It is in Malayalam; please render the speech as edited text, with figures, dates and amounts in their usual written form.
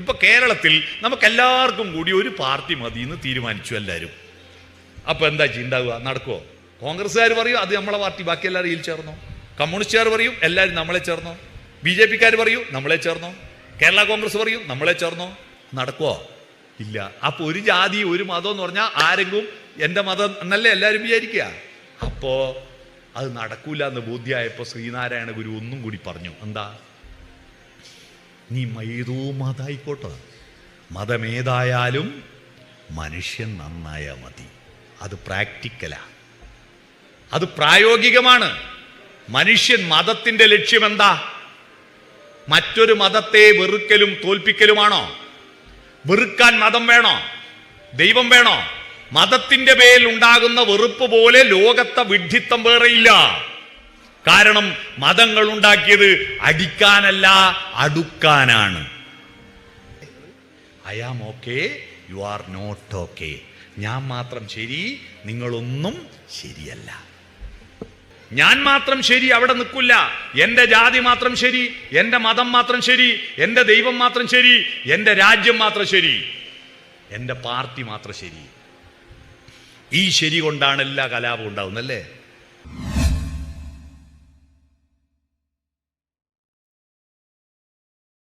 ഇപ്പൊ കേരളത്തിൽ നമുക്കെല്ലാവർക്കും കൂടി ഒരു പാർട്ടി മതി എന്ന് തീരുമാനിച്ചു എല്ലാവരും. അപ്പൊ എന്താ ഉണ്ടാവുക? നടക്കുമോ? കോൺഗ്രസ്സുകാർ പറയും അത് നമ്മളെ പാർട്ടി, ബാക്കി എല്ലാവരും ഇതിൽ ചേർന്നോ. കമ്മ്യൂണിസ്റ്റുകാർ പറയും എല്ലാവരും നമ്മളെ ചേർന്നോ. BJP-ക്കാർ പറയും നമ്മളെ ചേർന്നോ. കേരള കോൺഗ്രസ് പറയും നമ്മളെ ചേർന്നോ. നടക്കുമോ? ഇല്ല. അപ്പൊ ഒരു ജാതി ഒരു മതം എന്ന് പറഞ്ഞാൽ ആരെങ്കിലും എൻ്റെ മതം എന്നല്ലേ എല്ലാവരും വിചാരിക്കുക. അപ്പോ അത് നടക്കൂല എന്ന് ബോധ്യമായപ്പോ ശ്രീനാരായണ ഗുരു ഒന്നും കൂടി പറഞ്ഞു. എന്താ? നീ ഏതോ മതമായിക്കോട്ടെ, മതമേതായാലും മനുഷ്യൻ നന്നായാ മതി. അത് പ്രാക്ടിക്കലാ, അത് പ്രായോഗികമാണ്. മനുഷ്യൻ മതത്തിന്റെ ലക്ഷ്യം എന്താ? മറ്റൊരു മതത്തെ വെറുക്കലും തോൽപ്പിക്കലുമാണോ? വെറുക്കാൻ മതം വേണോ? ദൈവം വേണോ? മതത്തിന്റെ പേരിൽ ഉണ്ടാകുന്ന വെറുപ്പ് പോലെ ലോകത്തെ വിഡ്ഢിത്തം വേറെയില്ല. കാരണം മതങ്ങൾ ഉണ്ടാക്കിയത് അടിക്കാനല്ല, അടുക്കാനാണ്. I am okay, you are not okay. ഞാൻ മാത്രം ശരി, നിങ്ങളൊന്നും ശരിയല്ല. ഞാൻ മാത്രം ശരി അവിടെ നിൽക്കില്ല. എന്റെ ജാതി മാത്രം ശരി, എന്റെ മതം മാത്രം ശരി, എന്റെ ദൈവം മാത്രം ശരി, എന്റെ രാജ്യം മാത്രം ശരി, എന്റെ പാർട്ടി മാത്രം ശരി. ഈ ശരി കൊണ്ടാണ് എല്ലാ കലാപവും ഉണ്ടാവുന്നല്ലേ.